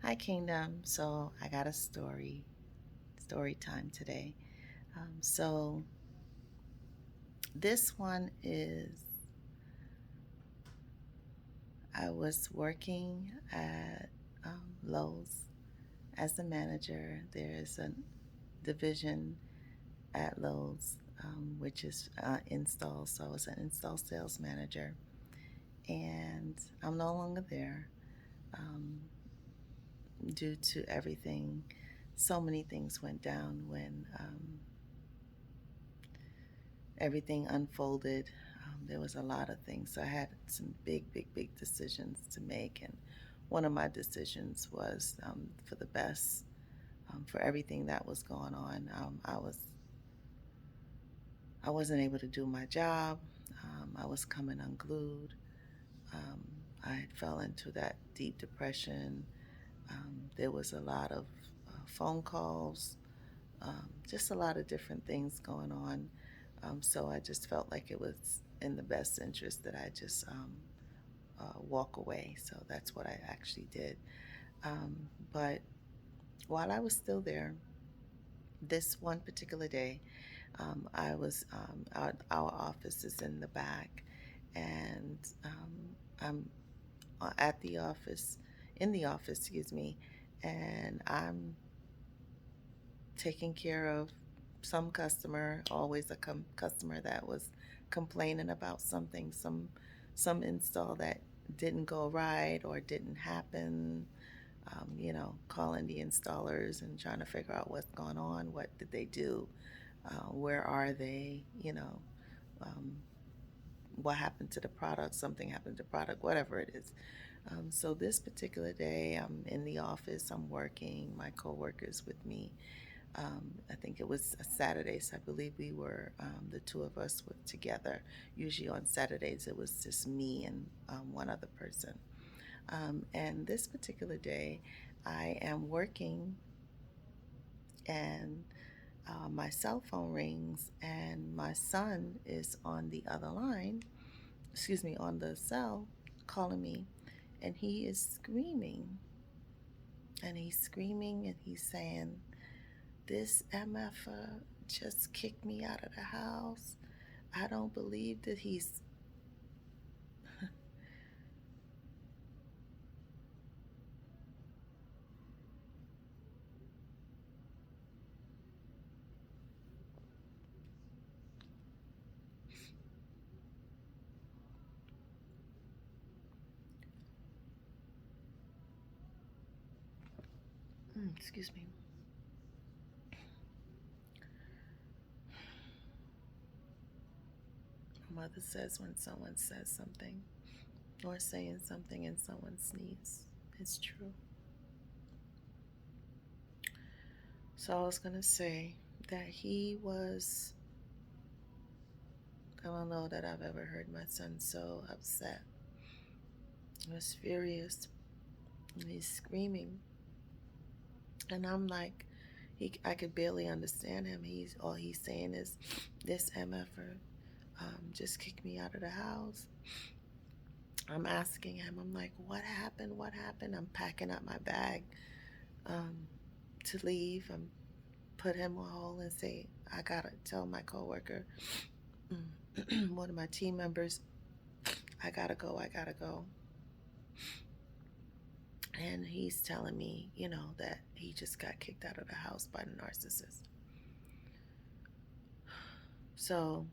Hi, Kingdom. So I got a story time today. So this one is I was working at Lowe's as a manager. There is a division at Lowe's, which is install. So I was an install sales manager, and I'm no longer there um, due to everything. So many things went down when everything unfolded. There was a lot of things. So I had some big decisions to make. And one of my decisions was for the best for everything that was going on. I wasn't able to do my job. I was coming unglued. Um, I had fell into that deep depression. There was a lot of phone calls, just a lot of different things going on. So I just felt like it was in the best interest that I just walk away. So that's what I actually did. But while I was still there, this one particular day, our office is in the back, and I'm at the office, in the office, excuse me, and I'm taking care of some customer, always a customer that was complaining about something, some install that didn't go right or didn't happen. Calling the installers and trying to figure out what's going on, what did they do, where are they, um, what happened to the product, something happened to the product, whatever it is. So this particular day, I'm in the office, I'm working, my coworkers with me. I think it was a Saturday, so I believe we were, the two of us were together. Usually on Saturdays, it was just me and one other person. And this particular day, I am working, and my cell phone rings, and my son is on the other line, excuse me, on the cell, calling me, and he is screaming. And he's screaming and he's saying, "This MFer just kicked me out of the house. I don't believe that he's." Excuse me. My mother says when someone says something or saying something and someone sneezes, it's true. So I was going to say that he was, I don't know that I've ever heard my son so upset. He was furious and he's screaming. And I'm like, I could barely understand him. All he's saying is, "This MFer just kicked me out of the house." I'm asking him, I'm like, "What happened? What happened?" I'm packing up my bag um, to leave. I'm put him on hold and say, I gotta tell my coworker, one of my team members, I gotta go, I gotta go. And he's telling me, that he just got kicked out of the house by the narcissist. So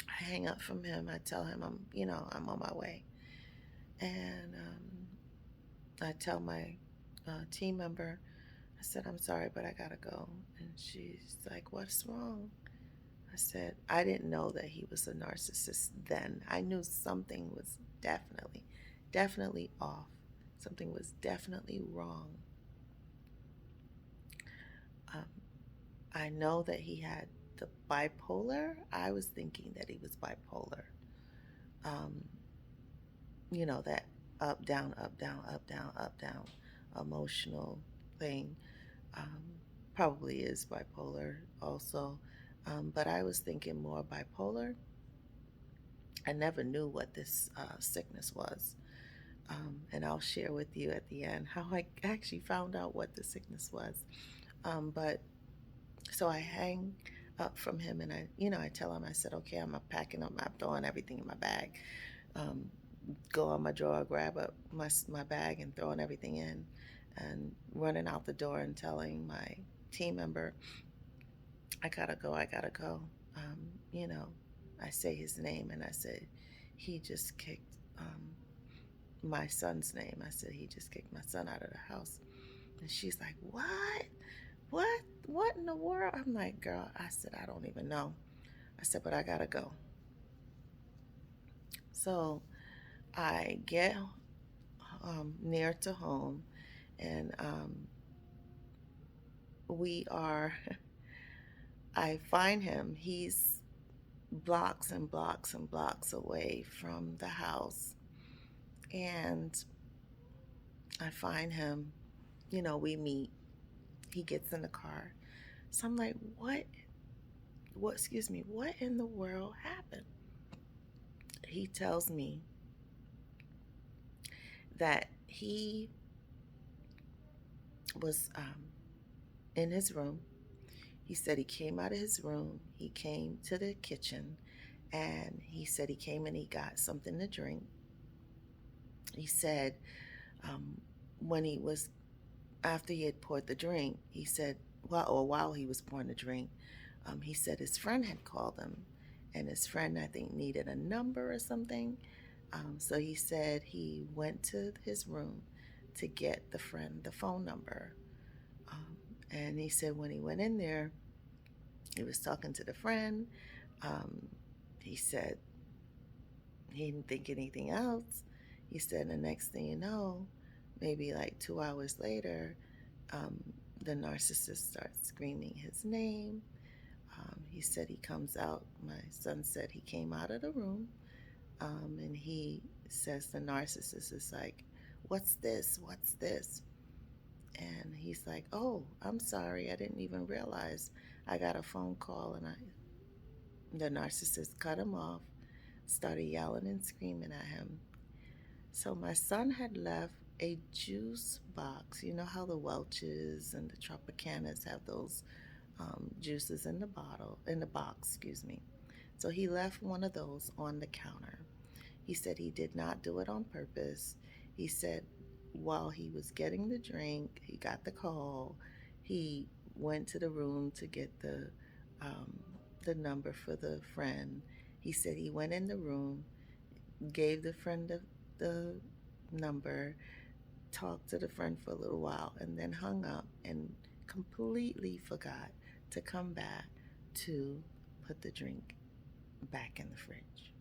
I hang up from him. I tell him I'm on my way. And I tell my team member, I said, "I'm sorry, but I gotta go." And she's like, "What's wrong?" I said, I didn't know that he was a narcissist then. I knew something was definitely off. Something was definitely wrong. Um, I know that he had the bipolar. I was thinking that he was bipolar. Um, that up, down emotional thing. Um, Probably is bipolar also. But I was thinking more bipolar. I never knew what this sickness was. And I'll share with you at the end how I actually found out what the sickness was. But so I hang up from him, and I tell him, I said, okay, I'm packing up, I'm throwing everything in my bag. Um, go on my drawer, grab up my bag, and throwing everything in, and running out the door and telling my team member, I gotta go, I gotta go. Um, you know, I say his name, and I said, he just kicked my son's name. I said, he just kicked my son out of the house. And she's like, what? What? What in the world? I'm like, girl, I said, I don't even know. I said, but I gotta go. So I get near to home, and we are, I find him. He's blocks and blocks and blocks away from the house. And I find him, we meet. He gets in the car. So I'm like, what in the world happened? He tells me that he was in his room. He said he came out of his room, he came to the kitchen, and he said he came and he got something to drink. He said um, when he was, after he had poured the drink, he said, while he was pouring the drink, he said his friend had called him, and his friend, I think, needed a number or something. So he said he went to his room to get the friend the phone number. Um, and he said when he went in there, he was talking to the friend. Um, he said he didn't think anything else. He said the next thing you know, maybe like 2 hours later, um, the narcissist starts screaming his name. He said he comes out. My son said he came out of the room, and he says the narcissist is like, "What's this? What's this?" And he's like, "Oh, I'm sorry. I didn't even realize I got a phone call." And the narcissist cut him off, started yelling and screaming at him. So my son had left a juice box. You know how the Welch's and the Tropicanas have those juices in the box, excuse me. So he left one of those on the counter. He said he did not do it on purpose. He said while he was getting the drink, he got the call. He went to the room to get um, the number for the friend. He said he went in the room, gave the friend the number, talked to the friend for a little while, and then hung up and completely forgot to come back to put the drink back in the fridge.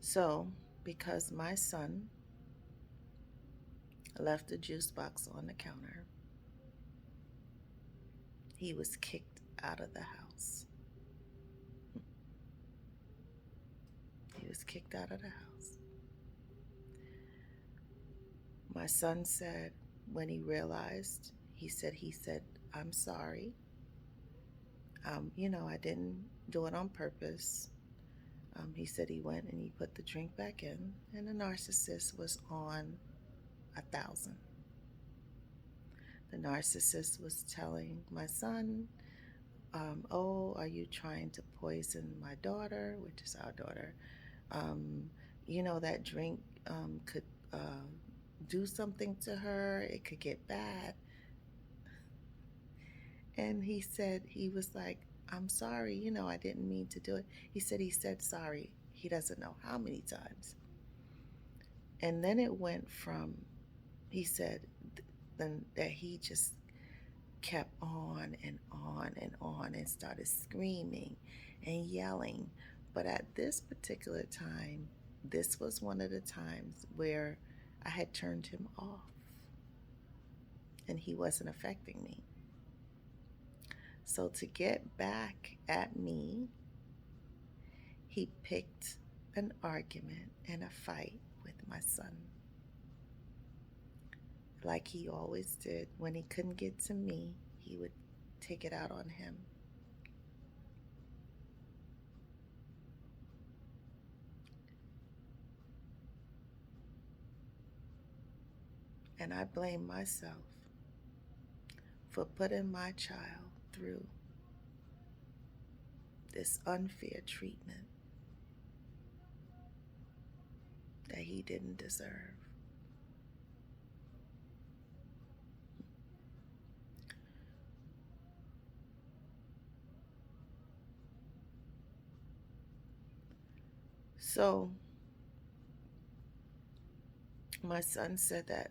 So, because my son left the juice box on the counter, he was kicked out of the house. He was kicked out of the house. My son said when he realized, he said, I'm sorry. I didn't do it on purpose. He said he went and he put the drink back in, and the narcissist was on 1,000. The narcissist was telling my son, oh, are you trying to poison my daughter, which is our daughter? Um, that drink could do something to her, it could get bad. And he was like, I'm sorry, I didn't mean to do it. He said sorry. He doesn't know how many times. And then it went from, he said, then that he just kept on and on and on and started screaming and yelling. But at this particular time, this was one of the times where I had turned him off and he wasn't affecting me. So to get back at me, he picked an argument and a fight with my son. Like he always did. When he couldn't get to me, he he would take it out on him. And I blame myself for putting my child through this unfair treatment that he didn't deserve. So my son said that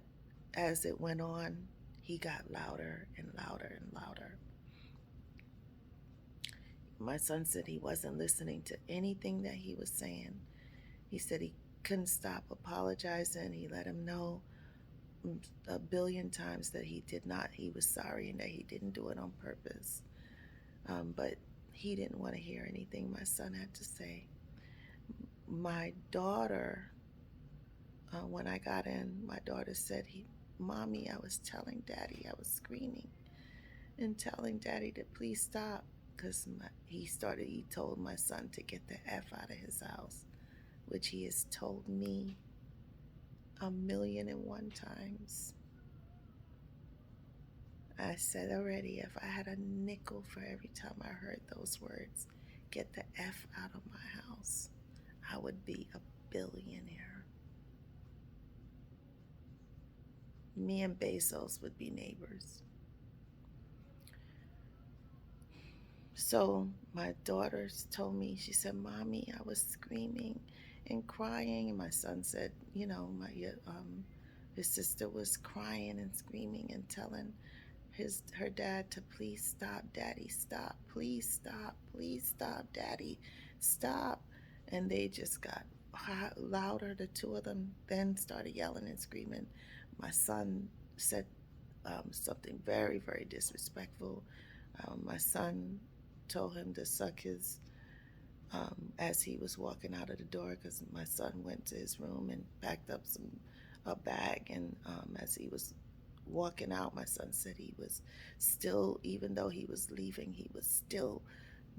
as it went on, he got louder and louder and louder. My son said he wasn't listening to anything that he was saying. He said he couldn't stop apologizing. He let him know a billion times that he was sorry and that he didn't do it on purpose. But he didn't want to hear anything my son had to say. My daughter, when I got in, my daughter said, Mommy, I was telling Daddy, I was screaming and telling Daddy to please stop, because he told my son to get the F out of his house, which he has told me 1,000,001 times. I said already, if I had a nickel for every time I heard those words, get the F out of my house, I would be a billionaire. Me and Bezos would be neighbors. So my daughters told me, she said, Mommy, I was screaming and crying. And my son said, his sister was crying and screaming and telling her dad to please stop, Daddy, stop, please stop, Daddy, stop. And they just got louder. The two of them then started yelling and screaming. My son said something very, very disrespectful. My son told him to suck his, as he was walking out of the door, because my son went to his room and packed up a bag, and as he was walking out, my son said he was still, even though he was leaving, he was still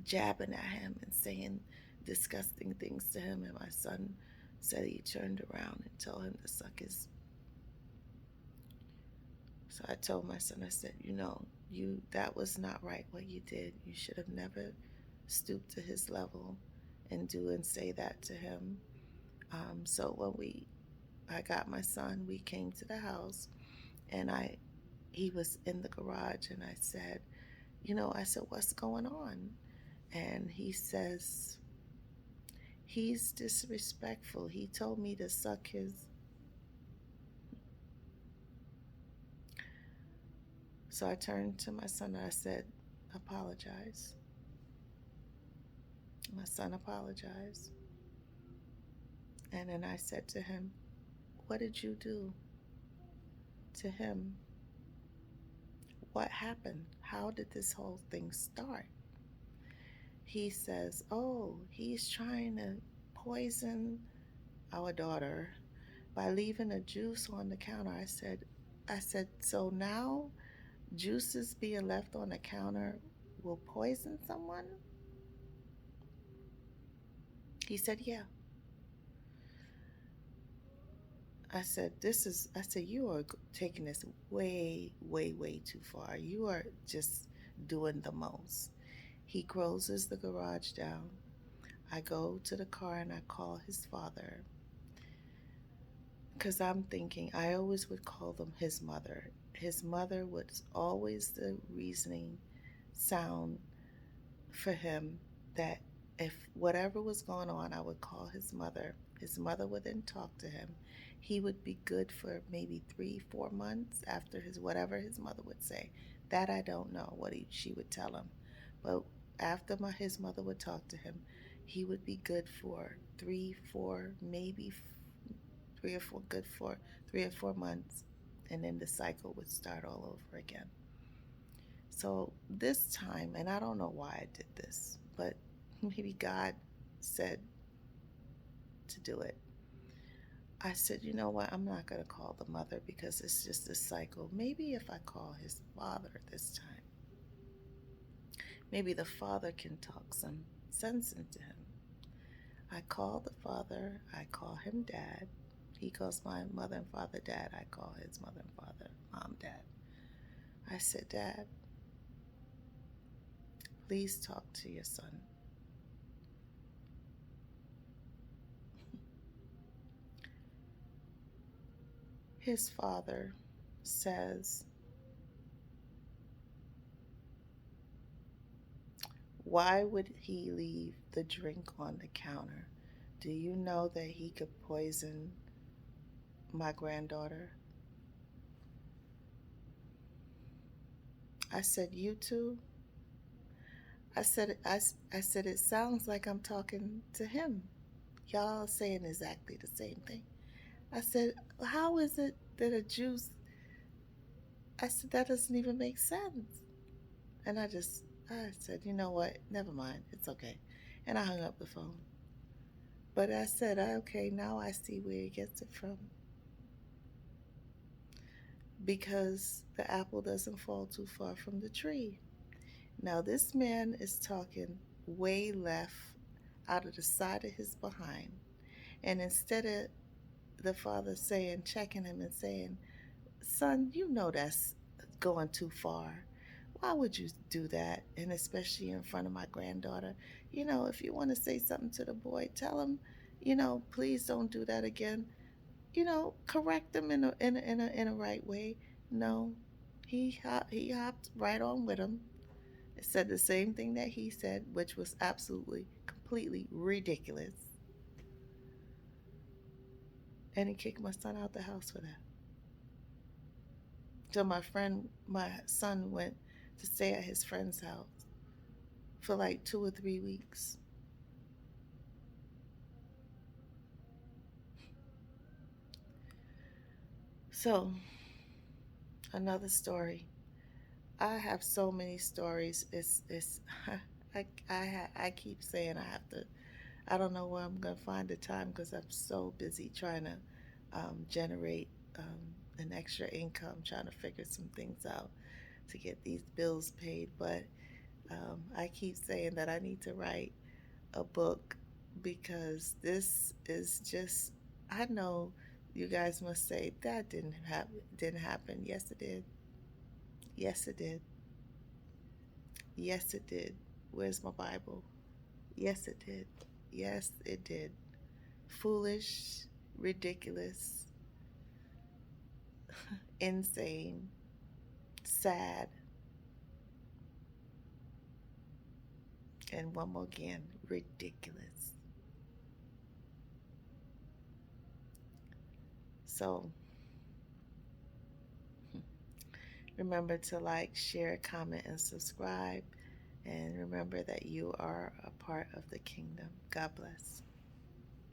jabbing at him and saying disgusting things to him. And my son said he turned around and told him to suck his. So I told my son, I said, that was not right what you did. You should have never stooped to his level and do and say that to him. So when I got my son, we came to the house, and he was in the garage, and I said, what's going on? And he says, he's disrespectful. He told me to suck his. So I turned to my son and I said, apologize. My son apologized. And then I said to him, what did you do to him? What happened? How did this whole thing start? He says, oh, he's trying to poison our daughter by leaving a juice on the counter. I said, so now juices being left on the counter will poison someone? He said, yeah. I said, you are taking this way, way, way too far. You are just doing the most. He closes the garage down. I go to the car and I call his father, because I'm thinking, I always would call them his mother. His mother was always the reasoning sound for him, that if whatever was going on, I would call his mother. His mother would then talk to him. He would be good for maybe 3-4 months after whatever his mother would say. That I don't know what she would tell him. But after his mother would talk to him, he would be good for 3-4, maybe 3 or 4 months, and then the cycle would start all over again. So this time, and I don't know why I did this, but maybe God said to do it. I said, you know what, I'm not going to call the mother, because it's just a cycle. Maybe if I call his father this time, Maybe the father can talk some sense into him. I call the father, I call him dad. He calls my mother and father dad. I call his mother and father mom, dad. I said, Dad, please talk to your son. His father says, why would he leave the drink on the counter? Do you know that he could poison my granddaughter? I said, you too? I said, it sounds like I'm talking to him. Y'all saying exactly the same thing. I said, how is it that a juice? I said, that doesn't even make sense. And I said, you know what? Never mind. It's okay. And I hung up the phone. But I said, okay, now I see where he gets it from. Because the apple doesn't fall too far from the tree. Now, this man is talking way left out of the side of his behind. And instead of the father saying, checking him and saying, son, you know that's going too far. Why would you do that? And especially in front of my granddaughter. If you want to say something to the boy, tell him, please don't do that again. Correct him in a right way. No, he hopped right on with him. It said the same thing that he said, which was absolutely, completely ridiculous. And he kicked my son out the house for that. So my son went to stay at his friend's house for like 2 or 3 weeks. So, another story. I have so many stories. It's I keep saying I have to. I don't know where I'm gonna find the time because I'm so busy trying to generate an extra income, trying to figure some things out to get these bills paid. But I keep saying that I need to write a book because this is just. I know you guys must say that didn't happen. Yes, it did. Yes, it did. Yes, it did. Where's my Bible? Yes, it did. Yes, it did. Foolish, ridiculous, insane, sad, and one more again, ridiculous. So remember to like, share, comment, and subscribe. And remember that you are a part of the kingdom. God bless.